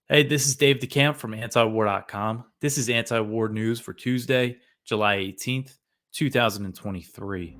Hey, this is Dave DeCamp from antiwar.com. This is anti-war news for Tuesday, July 18th, 2023.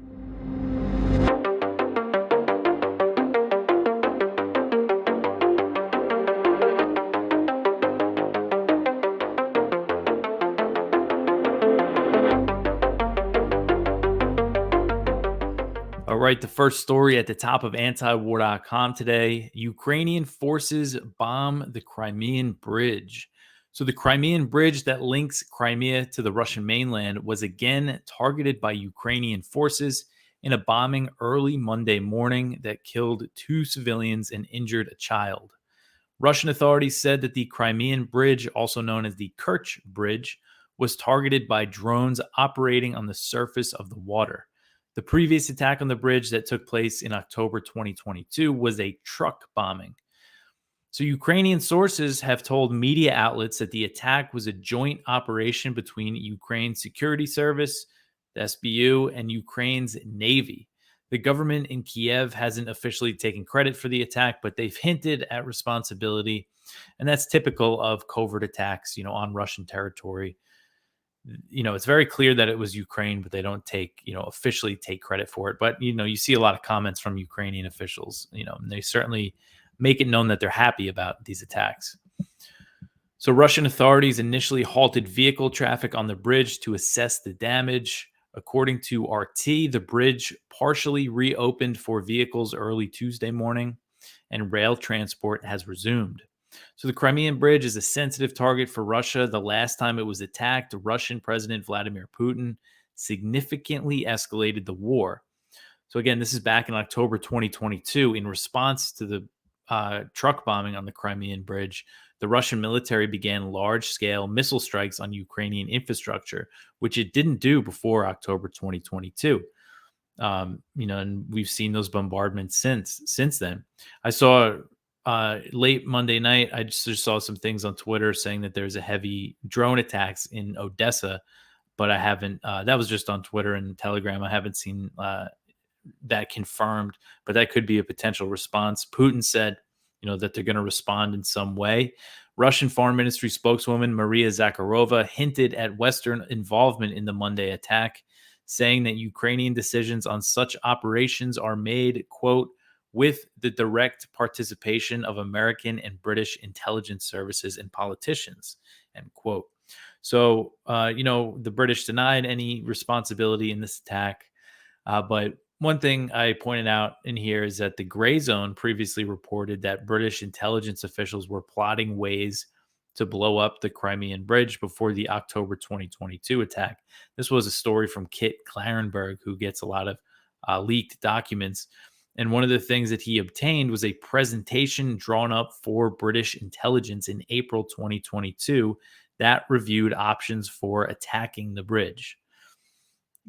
All right, the first story at the top of antiwar.com today: Ukrainian forces bomb the Crimean bridge. So, the Crimean bridge that links Crimea to the Russian mainland was again targeted by Ukrainian forces in a bombing early Monday morning that killed two civilians and injured a child. Russian authorities said that the Crimean bridge, also known as the Kerch Bridge, was targeted by drones operating on the surface of the water. The previous attack on the bridge that took place in October 2022 was a truck bombing. So, Ukrainian sources have told media outlets that the attack was a joint operation between Ukraine's security service, the SBU, and Ukraine's Navy. The government in Kiev hasn't officially taken credit for the attack, but they've hinted at responsibility. And that's typical of covert attacks, on Russian territory. It's very clear that it was Ukraine, but they don't officially take credit for it. But, you see a lot of comments from Ukrainian officials, and they certainly make it known that they're happy about these attacks. So, Russian authorities initially halted vehicle traffic on the bridge to assess the damage. According to RT, the bridge partially reopened for vehicles early Tuesday morning, and rail transport has resumed. So, the Crimean bridge is a sensitive target for Russia. The last time it was attacked, Russian President Vladimir Putin significantly escalated the war. So, again, this is back in October 2022. In response to the truck bombing on the Crimean bridge, the Russian military began large-scale missile strikes on Ukrainian infrastructure, which it didn't do before October 2022. And we've seen those bombardments since then. I saw late Monday night, I just saw some things on Twitter saying that there's a heavy drone attacks in Odessa, but I haven't. That was just on Twitter and Telegram. I haven't seen that confirmed, but that could be a potential response. Putin said, that they're going to respond in some way. Russian Foreign Ministry spokeswoman Maria Zakharova hinted at Western involvement in the Monday attack, saying that Ukrainian decisions on such operations are made, quote, with the direct participation of American and British intelligence services and politicians, end quote. So, the British denied any responsibility in this attack, but one thing I pointed out in here is that the Gray Zone previously reported that British intelligence officials were plotting ways to blow up the Crimean bridge before the October 2022 attack. This was a story from Kit Clarenberg, who gets a lot of leaked documents. And one of the things that he obtained was a presentation drawn up for British intelligence in April 2022 that reviewed options for attacking the bridge.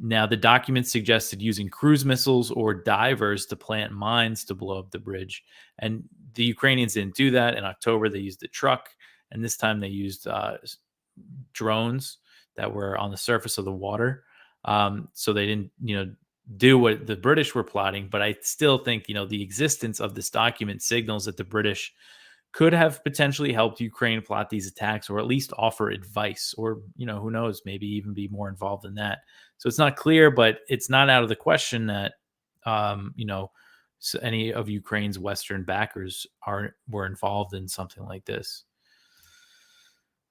Now, the document suggested using cruise missiles or divers to plant mines to blow up the bridge. And the Ukrainians didn't do that. In October, they used a truck. And this time they used drones that were on the surface of the water. So they didn't, do what the British were plotting. But I still think, the existence of this document signals that the British could have potentially helped Ukraine plot these attacks, or at least offer advice, or, who knows, maybe even be more involved in that. So it's not clear, but it's not out of the question that, so any of Ukraine's Western backers were involved in something like this.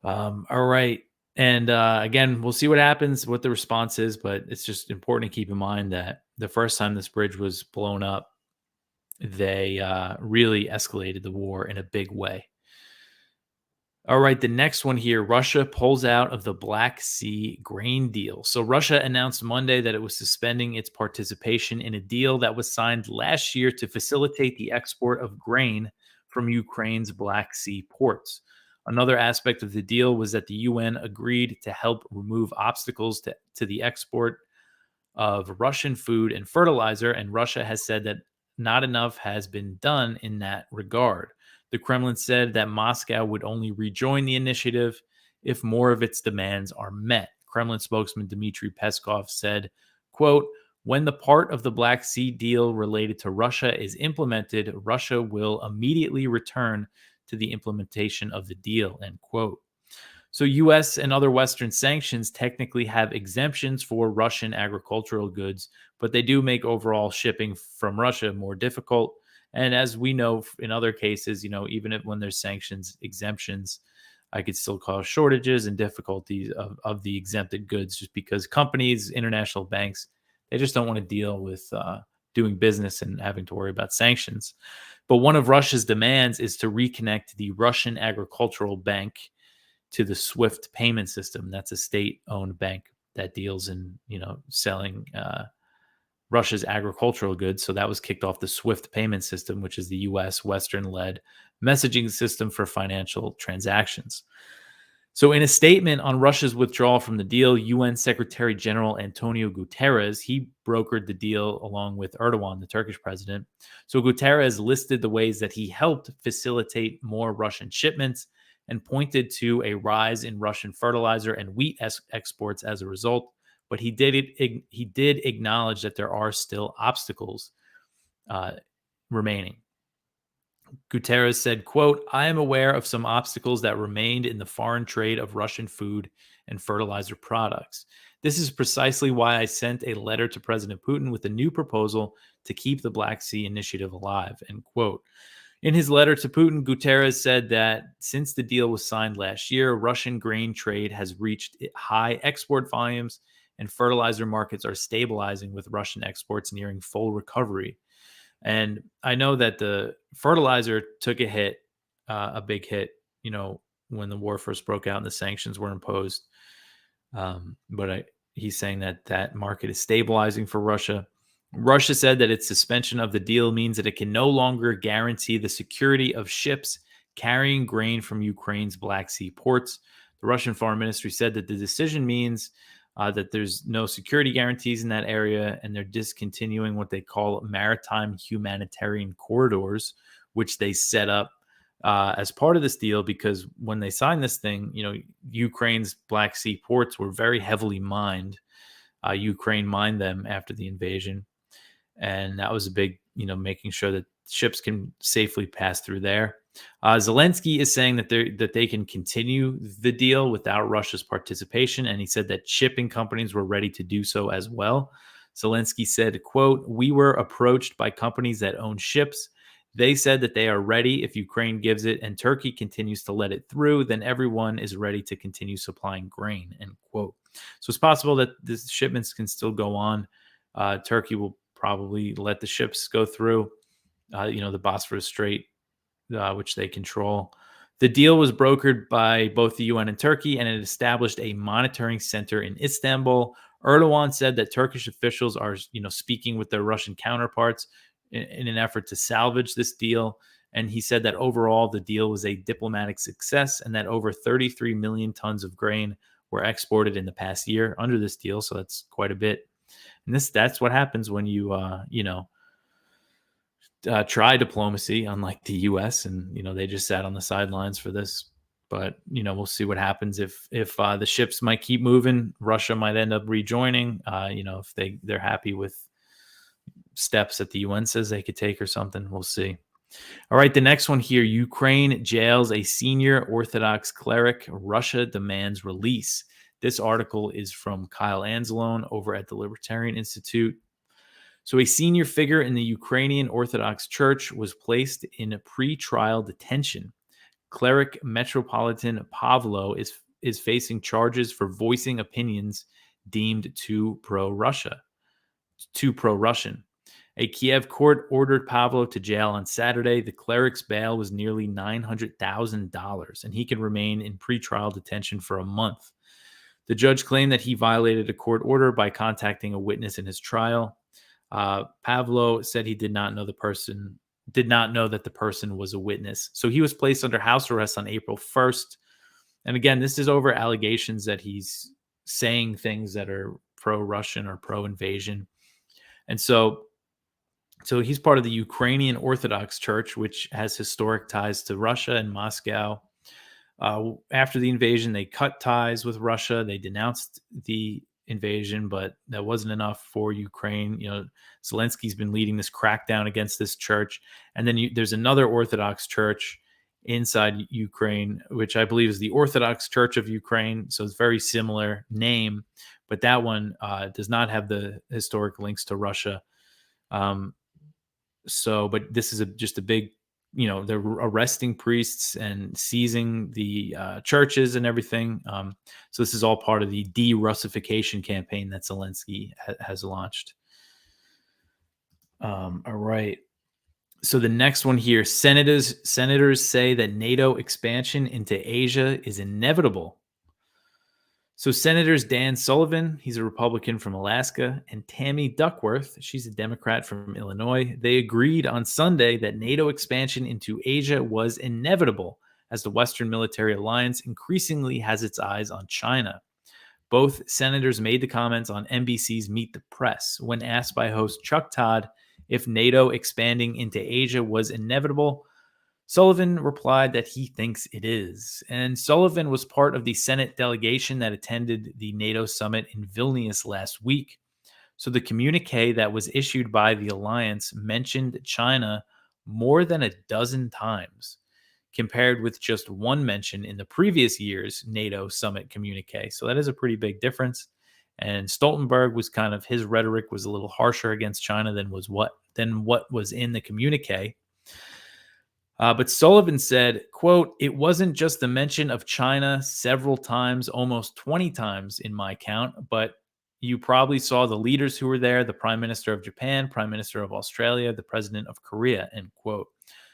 All right. And again, we'll see what happens, what the response is, but it's just important to keep in mind that the first time this bridge was blown up, they really escalated the war in a big way. All right, the next one here: Russia pulls out of the Black Sea grain deal. So Russia announced Monday that it was suspending its participation in a deal that was signed last year to facilitate the export of grain from Ukraine's Black Sea ports. Another aspect of the deal was that the UN agreed to help remove obstacles to the export of Russian food and fertilizer, and Russia has said that not enough has been done in that regard. The Kremlin said that Moscow would only rejoin the initiative if more of its demands are met. Kremlin spokesman Dmitry Peskov said, quote, when the part of the Black Sea deal related to Russia is implemented, Russia will immediately return to the implementation of the deal, end quote. So U.S. and other Western sanctions technically have exemptions for Russian agricultural goods, but they do make overall shipping from Russia more difficult. And as we know in other cases, even when there's sanctions exemptions, I could still cause shortages and difficulties of the exempted goods, just because companies, international banks, they just don't want to deal with doing business and having to worry about sanctions. But one of Russia's demands is to reconnect the Russian Agricultural Bank to the SWIFT payment system. That's a state-owned bank that deals in, selling Russia's agricultural goods. So that was kicked off the SWIFT payment system, which is the U.S. Western-led messaging system for financial transactions. So in a statement on Russia's withdrawal from the deal, UN Secretary General Antonio Guterres, he brokered the deal along with Erdogan, the Turkish president. So Guterres listed the ways that he helped facilitate more Russian shipments and pointed to a rise in Russian fertilizer and wheat exports as a result. But he did acknowledge that there are still obstacles remaining. Guterres said, quote, "I am aware of some obstacles that remained in the foreign trade of Russian food and fertilizer products. This is precisely why I sent a letter to President Putin with a new proposal to keep the Black Sea Initiative alive," end quote. In his letter to Putin, Guterres said that since the deal was signed last year, Russian grain trade has reached high export volumes and fertilizer markets are stabilizing, with Russian exports nearing full recovery. And I know that the fertilizer took a hit, a big hit, when the war first broke out and the sanctions were imposed. But he's saying that that market is stabilizing for Russia. Russia said that its suspension of the deal means that it can no longer guarantee the security of ships carrying grain from Ukraine's Black Sea ports. The Russian Foreign Ministry said that the decision means that there's no security guarantees in that area, and they're discontinuing what they call maritime humanitarian corridors, which they set up as part of this deal, because when they signed this thing, Ukraine's Black Sea ports were very heavily mined. Ukraine mined them after the invasion, and that was a big, making sure that ships can safely pass through there. Zelensky is saying that they can continue the deal without Russia's participation, and he said that shipping companies were ready to do so as well. Zelensky said, quote, "We were approached by companies that own ships. They said that they are ready if Ukraine gives it and Turkey continues to let it through, then everyone is ready to continue supplying grain," end quote. So it's possible that the shipments can still go on. Turkey will probably let the ships go through, the Bosphorus Strait, which they control. The deal was brokered by both the UN and Turkey, and it established a monitoring center in Istanbul. Erdogan said that Turkish officials are, speaking with their Russian counterparts in an effort to salvage this deal. And he said that overall the deal was a diplomatic success and that over 33 million tons of grain were exported in the past year under this deal. So that's quite a bit. And that's what happens when you, try diplomacy, unlike the U.S. And, they just sat on the sidelines for this. But, we'll see what happens if the ships might keep moving. Russia might end up rejoining, if they're happy with steps that the UN says they could take or something. We'll see. All right, the next one here. Ukraine jails a senior Orthodox cleric. Russia demands release. This article is from Kyle Anzalone over at the Libertarian Institute. So a senior figure in the Ukrainian Orthodox Church was placed in pre-trial detention. Cleric Metropolitan Pavlo is facing charges for voicing opinions deemed too pro-Russian. A Kiev court ordered Pavlo to jail on Saturday. The cleric's bail was nearly $900,000, and he can remain in pretrial detention for a month. The judge claimed that he violated a court order by contacting a witness in his trial. Pavlo said he did not know that the person was a witness. So he was placed under house arrest on April 1st. And again, this is over allegations that he's saying things that are pro-Russian or pro-invasion. And so he's part of the Ukrainian Orthodox Church, which has historic ties to Russia and Moscow. After the invasion, they cut ties with Russia. They denounced the invasion, but that wasn't enough for Ukraine. Zelensky's been leading this crackdown against this church. And then there's another Orthodox church inside Ukraine, which I believe is the Orthodox Church of Ukraine. So it's very similar name, but that one does not have the historic links to Russia. Um, but this is just a big, they're arresting priests and seizing the churches and everything. So this is all part of the de-Russification campaign that Zelensky has launched. All right. So the next one here, senators say that NATO expansion into Asia is inevitable. So Senators Dan Sullivan, he's a Republican from Alaska, and Tammy Duckworth, she's a Democrat from Illinois, they agreed on Sunday that NATO expansion into Asia was inevitable as the Western military alliance increasingly has its eyes on China. Both senators made the comments on NBC's Meet the Press when asked by host Chuck Todd if NATO expanding into Asia was inevitable. Sullivan replied that he thinks it is. And Sullivan was part of the Senate delegation that attended the NATO summit in Vilnius last week. So the communique that was issued by the alliance mentioned China more than a dozen times, compared with just one mention in the previous year's NATO summit communique. So that is a pretty big difference. And Stoltenberg was his rhetoric was a little harsher against China than what was in the communique. But Sullivan said, quote, "It wasn't just the mention of China several times, almost 20 times in my count, but you probably saw the leaders who were there, the Prime Minister of Japan, Prime Minister of Australia, the President of Korea," end quote.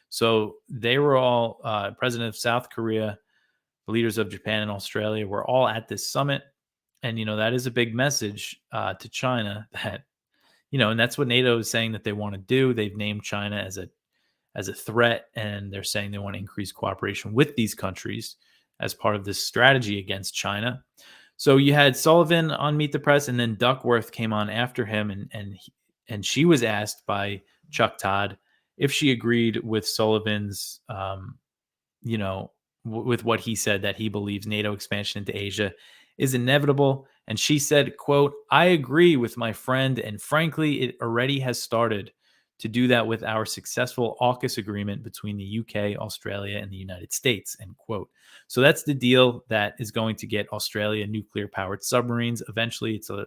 So they were all, President of South Korea, the leaders of Japan and Australia were all at this summit. And, that is a big message to China that, and that's what NATO is saying that they want to do. They've named China as a threat, and they're saying they want to increase cooperation with these countries as part of this strategy against China. So you had Sullivan on Meet the Press, and then Duckworth came on after him, and she was asked by Chuck Todd if she agreed with Sullivan's, with what he said, that he believes NATO expansion into Asia is inevitable. And she said, quote, "I agree with my friend, and frankly, it already has started to do that with our successful AUKUS agreement between the UK, Australia, and the United States," end quote. So that's the deal that is going to get Australia nuclear-powered submarines. Eventually, it's going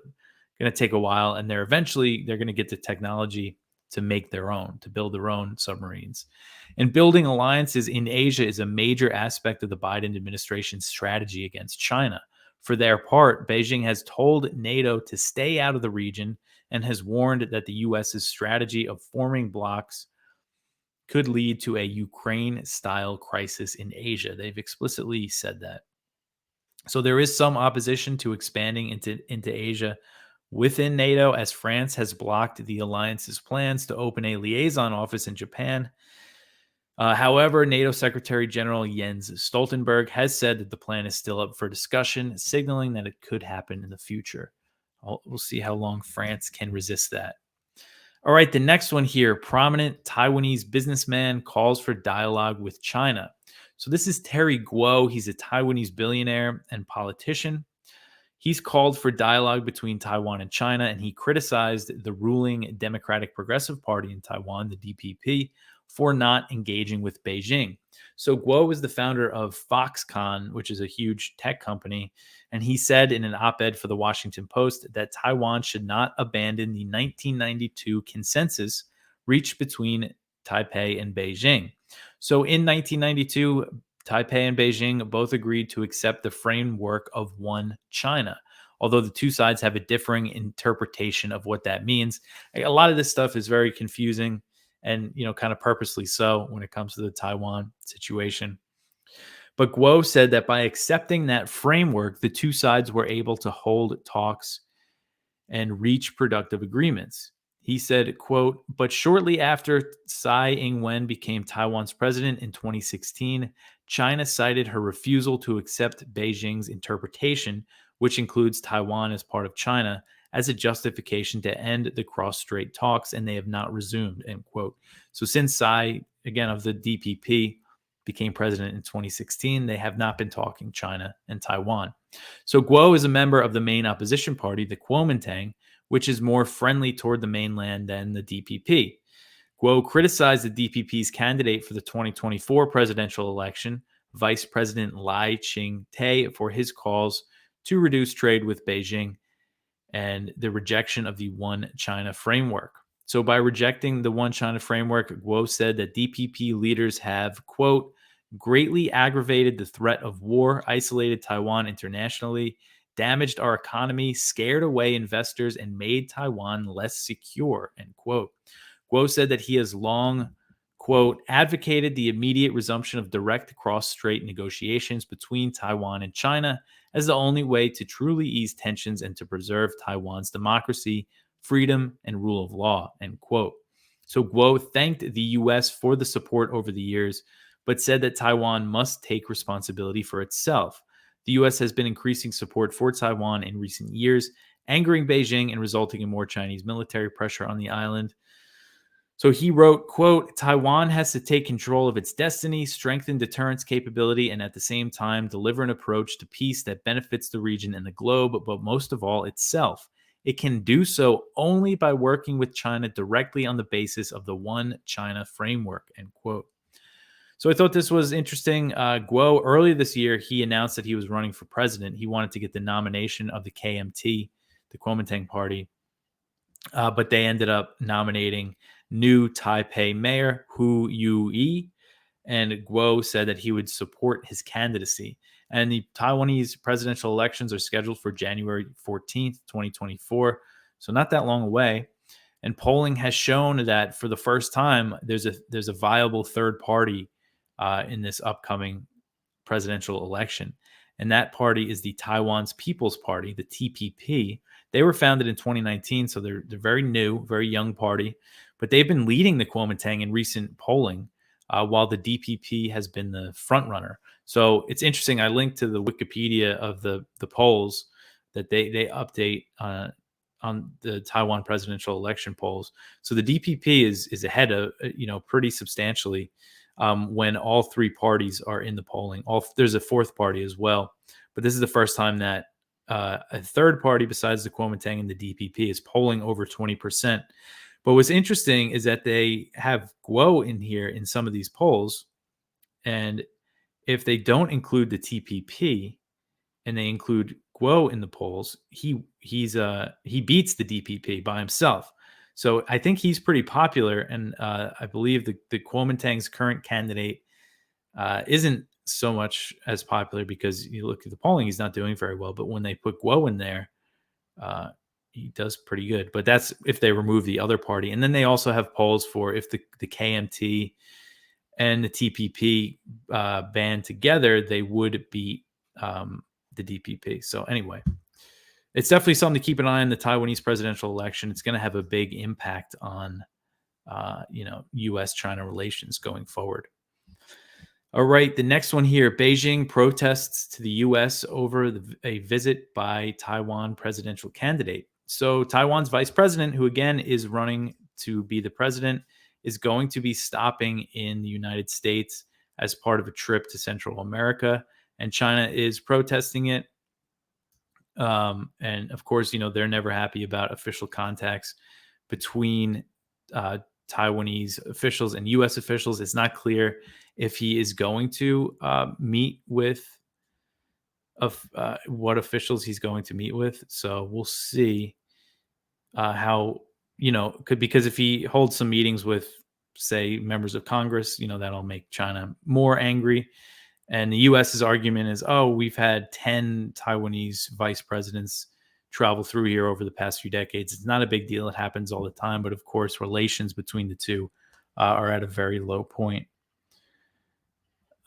to take a while, and they're going to get the technology to make to build their own submarines. And building alliances in Asia is a major aspect of the Biden administration's strategy against China. For their part, Beijing has told NATO to stay out of the region and has warned that the U.S.'s strategy of forming blocs could lead to a Ukraine-style crisis in Asia. They've explicitly said that. So there is some opposition to expanding into Asia within NATO, as France has blocked the alliance's plans to open a liaison office in Japan. However, NATO Secretary General Jens Stoltenberg has said that the plan is still up for discussion, signaling that it could happen in the future. We'll see how long France can resist that. All right, the next one here, prominent Taiwanese businessman calls for dialogue with China. So this is Terry Guo. He's a Taiwanese billionaire and politician. He's called for dialogue between Taiwan and China, and he criticized the ruling Democratic Progressive Party in Taiwan, the DPP, for not engaging with Beijing. So Guo is the founder of Foxconn, which is a huge tech company, and he said in an op-ed for the Washington Post that Taiwan should not abandon the 1992 consensus reached between Taipei and Beijing. So in 1992, Taipei and Beijing both agreed to accept the framework of one China, although the two sides have a differing interpretation of what that means. A lot of this stuff is very confusing, and kind of purposely so when it comes to the Taiwan situation. But Guo said that by accepting that framework, the two sides were able to hold talks and reach productive agreements. He said, quote, "But shortly after Tsai Ing-wen became Taiwan's president in 2016, China cited her refusal to accept Beijing's interpretation, which includes Taiwan as part of China, as a justification to end the cross-strait talks, and they have not resumed," end quote. So since Tsai, again, of the DPP, became president in 2016, they have not been talking China and Taiwan. So Guo is a member of the main opposition party, the Kuomintang, which is more friendly toward the mainland than the DPP. Guo criticized the DPP's candidate for the 2024 presidential election, Vice President Lai Ching-te, for his calls to reduce trade with Beijing and the rejection of the One China framework. So by rejecting the One China framework, Guo said that DPP leaders have, quote, greatly aggravated the threat of war, isolated Taiwan internationally, damaged our economy, scared away investors, and made Taiwan less secure, end quote. Guo said that he has long, quote, advocated the immediate resumption of direct cross-strait negotiations between Taiwan and China as the only way to truly ease tensions and to preserve Taiwan's democracy, freedom, and rule of law, end quote. So Guo thanked the U.S. for the support over the years, but said that Taiwan must take responsibility for itself. The U.S. has been increasing support for Taiwan in recent years, angering Beijing and resulting in more Chinese military pressure on the island. So he wrote, quote, Taiwan has to take control of its destiny, strengthen deterrence capability, and at the same time deliver an approach to peace that benefits the region and the globe, but most of all itself. It can do so only by working with China directly on the basis of the One China framework, end quote. So I thought this was interesting. Guo, earlier this year, he announced that he was running for president. He wanted to get the nomination of the KMT, the Kuomintang Party, but they ended up nominating new Taipei Mayor Hu Yu-yi, and Guo said that he would support his candidacy. And the Taiwanese presidential elections are scheduled for January 14th, 2024, so not that long away. And polling has shown that for the first time, there's a viable third party in this upcoming presidential election. And that party is the Taiwan's People's Party, the TPP. They were founded in 2019, so they're very new, very young party. But they've been leading the Kuomintang in recent polling, while the DPP has been the front runner. So it's interesting. I linked to the Wikipedia of the polls that they update on the Taiwan presidential election polls. So the DPP is ahead of pretty substantially when all three parties are in the polling. There's a fourth party as well, but this is the first time that a third party besides the Kuomintang and the DPP is polling over 20%. But what's interesting is that they have Guo in here in some of these polls, and if they don't include the TPP and they include Guo in the polls, he beats the DPP by himself. So I think he's pretty popular, and I believe the Kuomintang's current candidate isn't so much as popular because you look at the polling, he's not doing very well. But when they put Guo in there, he does pretty good. But that's if they remove the other party. And then they also have polls for if the KMT and the TPP band together, they would beat the DPP. So anyway, it's definitely something to keep an eye on, the Taiwanese presidential election. It's going to have a big impact on, U.S.-China relations going forward. All right, the next one here, Beijing protests to the U.S. over a visit by Taiwan presidential candidate. So Taiwan's vice president, who again is running to be the president, is going to be stopping in the United States as part of a trip to Central America, and China is protesting it. And of course, they're never happy about official contacts between Taiwanese officials and U.S. officials. It's not clear if he is going to meet with what officials he's going to meet with. So we'll see how, because if he holds some meetings with, say, members of Congress, that'll make China more angry. And the U.S.'s argument is, we've had 10 Taiwanese vice presidents travel through here over the past few decades. It's not a big deal. It happens all the time. But of course, relations between the two are at a very low point.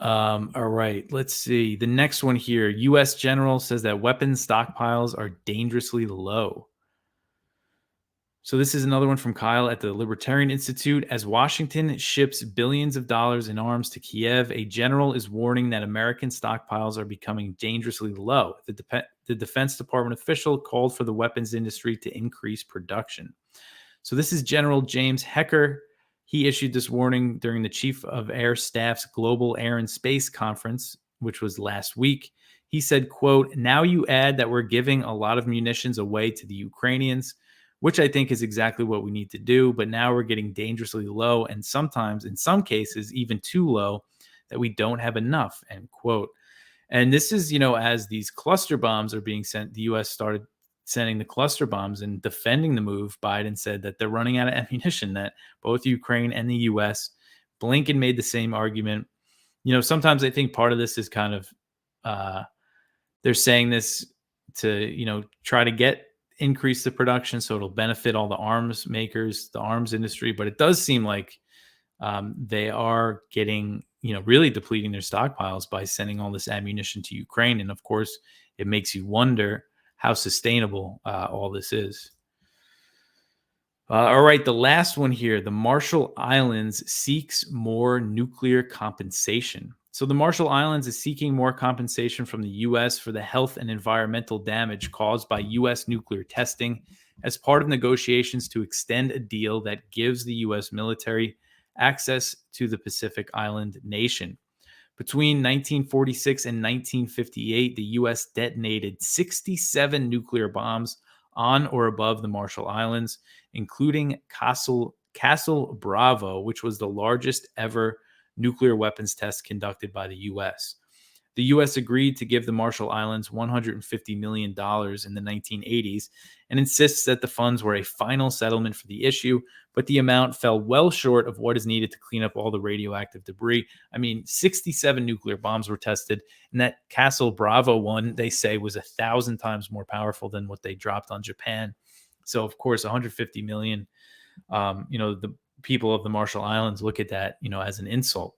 All right, let's see. The next one here, U.S. general says that weapons stockpiles are dangerously low. So this is another one from Kyle at the Libertarian Institute. As Washington ships billions of dollars in arms to Kiev, a general is warning that American stockpiles are becoming dangerously low. The Defense Department official called for the weapons industry to increase production. So this is General James Hecker. He issued this warning during the Chief of Air Staff's Global Air and Space Conference, which was last week. He said, quote, now you add that we're giving a lot of munitions away to the Ukrainians. which I think is exactly what we need to do. But now we're getting dangerously low, and sometimes, in some cases, even too low, that we don't have enough, end quote. And this is, as these cluster bombs are being sent, the U.S. started sending the cluster bombs and defending the move. Biden said that they're running out of ammunition, that both Ukraine and the U.S. Blinken made the same argument. Sometimes I think part of this is kind of they're saying this to, try to increase the production so it'll benefit all the arms makers, the arms industry. But it does seem like they are getting, really depleting their stockpiles by sending all this ammunition to Ukraine. And of course, it makes you wonder how sustainable all this is. All right, the last one here. The Marshall Islands seeks more nuclear compensation. So the Marshall Islands is seeking more compensation from the U.S. for the health and environmental damage caused by U.S. nuclear testing as part of negotiations to extend a deal that gives the U.S. military access to the Pacific Island nation. Between 1946 and 1958, the U.S. detonated 67 nuclear bombs on or above the Marshall Islands, including Castle Bravo, which was the largest ever nuclear weapons test conducted by the U.S. The U.S. agreed to give the Marshall Islands $150 million in the 1980s and insists that the funds were a final settlement for the issue, but the amount fell well short of what is needed to clean up all the radioactive debris. 67 nuclear bombs were tested, and that Castle Bravo one, they say, was 1,000 times more powerful than what they dropped on Japan. So, of course, $150 million, the people of the Marshall Islands look at that, as an insult.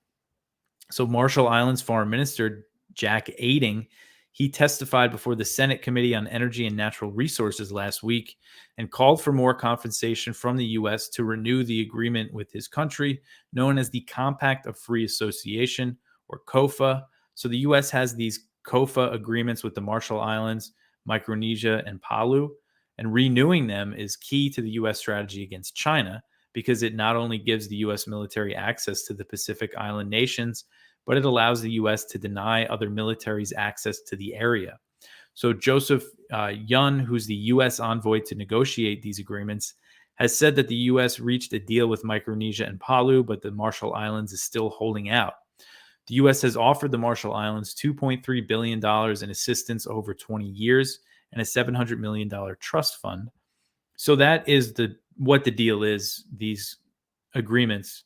So Marshall Islands Foreign Minister Jack Aiding, he testified before the Senate Committee on Energy and Natural Resources last week and called for more compensation from the U.S. to renew the agreement with his country, known as the Compact of Free Association, or COFA. So the U.S. has these COFA agreements with the Marshall Islands, Micronesia, and Palau, and renewing them is key to the U.S. strategy against China because it not only gives the U.S. military access to the Pacific Island nations, but it allows the U.S. to deny other militaries access to the area. So Joseph Yun, who's the U.S. envoy to negotiate these agreements, has said that the U.S. reached a deal with Micronesia and Palau, but the Marshall Islands is still holding out. The U.S. has offered the Marshall Islands $2.3 billion in assistance over 20 years and a $700 million trust fund. So that is what the deal is, these agreements.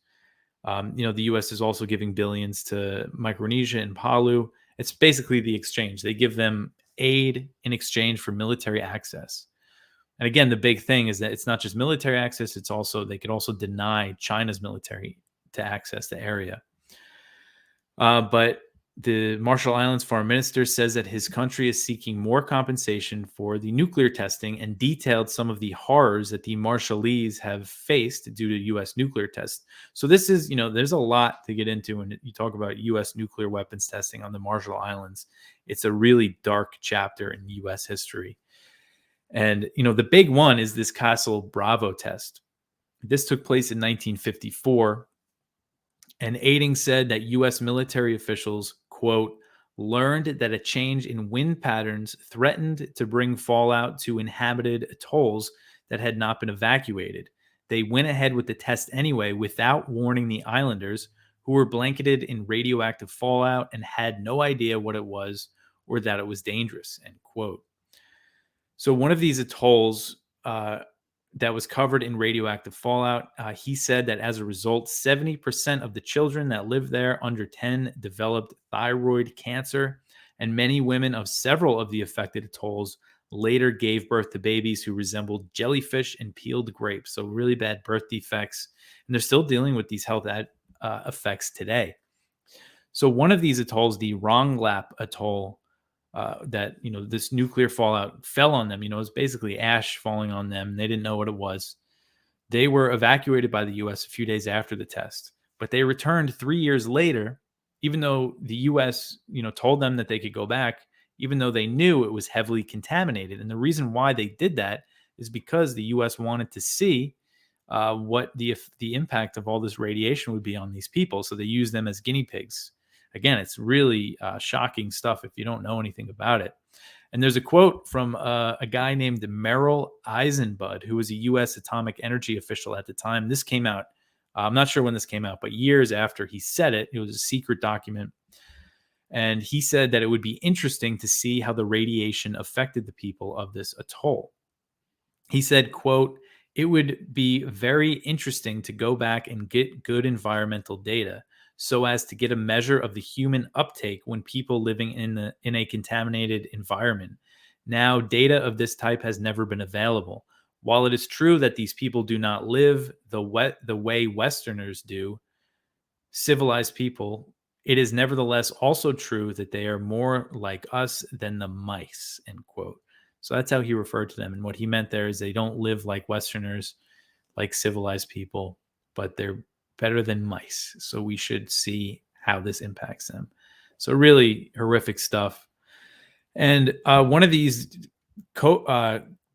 The U.S. is also giving billions to Micronesia and Palau. It's basically the exchange. They give them aid in exchange for military access. And again, the big thing is that it's not just military access. It's also, they could also deny China's military to access the area. But the Marshall Islands foreign minister says that his country is seeking more compensation for the nuclear testing and detailed some of the horrors that the Marshallese have faced due to U.S. nuclear tests. So this is, there's a lot to get into when you talk about U.S. nuclear weapons testing on the Marshall Islands. It's a really dark chapter in U.S. history. And, the big one is this Castle Bravo test. This took place in 1954. And Aiding said that U.S. military officials, quote, learned that a change in wind patterns threatened to bring fallout to inhabited atolls that had not been evacuated. They went ahead with the test anyway without warning the islanders, who were blanketed in radioactive fallout and had no idea what it was or that it was dangerous, end quote. So one of these atolls that was covered in radioactive fallout, he said that as a result, 70% of the children that lived there under 10 developed thyroid cancer, and many women of several of the affected atolls later gave birth to babies who resembled jellyfish and peeled grapes. So really bad birth defects, and they're still dealing with these health effects today. So one of these atolls, the Ronglap Atoll, that, this nuclear fallout fell on them. It was basically ash falling on them. They didn't know what it was. They were evacuated by the U.S. a few days after the test, but they returned 3 years later, even though the U.S., told them that they could go back, even though they knew it was heavily contaminated. And the reason why they did that is because the U.S. wanted to see what the impact of all this radiation would be on these people. So they used them as guinea pigs. again, it's really shocking stuff if you don't know anything about it. And there's a quote from a guy named Merrill Eisenbud, who was a U.S. atomic energy official at the time. This came out, I'm not sure when this came out, but years after he said it. It was a secret document. And he said that it would be interesting to see how the radiation affected the people of this atoll. He said, quote, "It would be very interesting to go back and get good environmental data so as to get a measure of the human uptake when people living in a contaminated environment. Now, data of this type has never been available. While it is true that these people do not live the way Westerners do, civilized people, it is nevertheless also true that they are more like us than the mice," end quote. So that's how he referred to them. And what he meant there is they don't live like Westerners, like civilized people, but they're better than mice. So we should see how this impacts them. So really horrific stuff. And one of these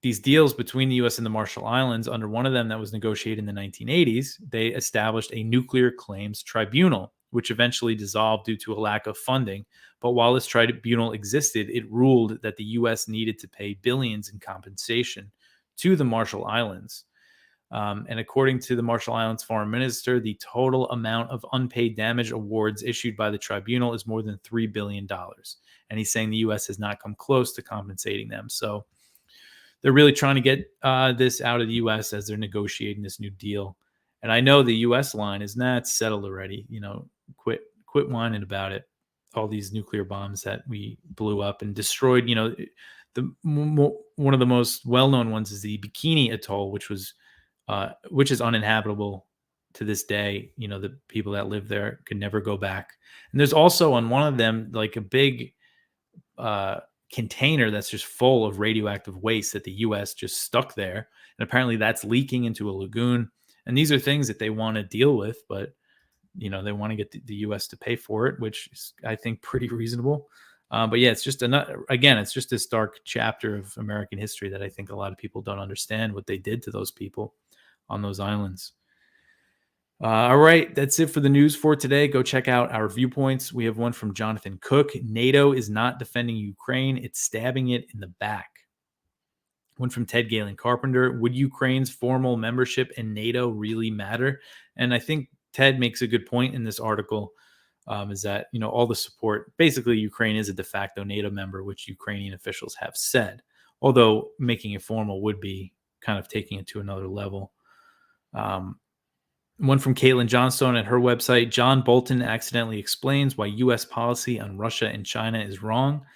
deals between the U.S. and the Marshall Islands, under one of them that was negotiated in the 1980s, they established a nuclear claims tribunal, which eventually dissolved due to a lack of funding. But while this tribunal existed, it ruled that the U.S. needed to pay billions in compensation to the Marshall Islands. And according to the Marshall Islands foreign minister, the total amount of unpaid damage awards issued by the tribunal is more than $3 billion. And he's saying the U.S. has not come close to compensating them. So they're really trying to get this out of the U.S. as they're negotiating this new deal. And I know the U.S. line is not settled already. Quit whining about it. All these nuclear bombs that we blew up and destroyed. One of the most well-known ones is the Bikini Atoll, which is uninhabitable to this day. The people that live there could never go back. And there's also on one of them like a big container that's just full of radioactive waste that the U.S. just stuck there. And apparently that's leaking into a lagoon. And these are things that they want to deal with, but they want to get the U.S. to pay for it, which is, I think, pretty reasonable. But yeah, it's just it's just this dark chapter of American history that I think a lot of people don't understand what they did to those people on those islands. All right, that's it for the news for today. Go check out our viewpoints. We have one from Jonathan Cook. NATO is not defending Ukraine. It's stabbing it in the back. One from Ted Galen Carpenter. Would Ukraine's formal membership in NATO really matter? And I think Ted makes a good point in this article, is that, all the support, basically Ukraine is a de facto NATO member, which Ukrainian officials have said, although making it formal would be kind of taking it to another level. One from Caitlin Johnstone at her website. John Bolton accidentally explains why U.S. policy on Russia and China is wrong.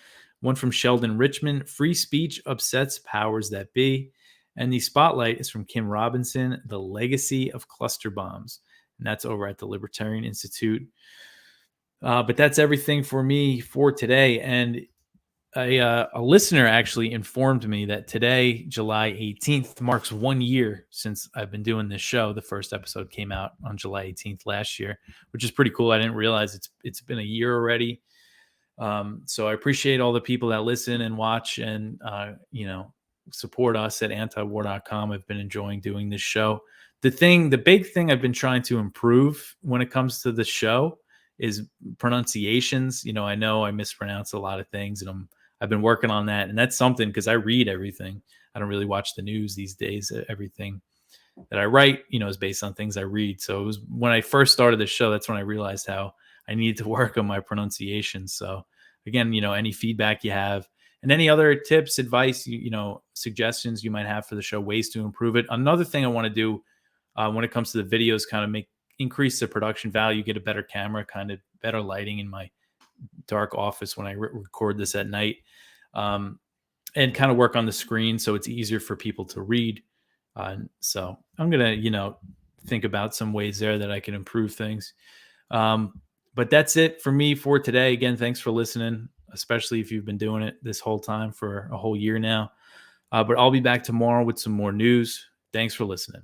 One from Sheldon Richmond. Free speech upsets powers that be. And the spotlight is from Kim Robinson. The legacy of cluster bombs. And that's over at the Libertarian Institute. But that's everything for me for today. And a listener actually informed me that today, July 18th, marks 1 year since I've been doing this show. The first episode came out on July 18th last year, which is pretty cool. I didn't realize it's been a year already. So I appreciate all the people that listen and watch and support us at antiwar.com. I've been enjoying doing this show. The big thing I've been trying to improve when it comes to the show is pronunciations. I know I mispronounce a lot of things, and I've been working on that. And that's something, because I read everything. I don't really watch the news these days. Everything that I write, is based on things I read. So it was when I first started the show, that's when I realized how I needed to work on my pronunciation. So again, any feedback you have and any other tips, advice, suggestions you might have for the show, ways to improve it. Another thing I want to do when it comes to the videos, kind of increase the production value, get a better camera, kind of better lighting in my dark office when I record this at night, and kind of work on the screen so it's easier for people to read. So I'm going to, think about some ways there that I can improve things. But that's it for me for today. Again, thanks for listening, especially if you've been doing it this whole time for a whole year now. But I'll be back tomorrow with some more news. Thanks for listening.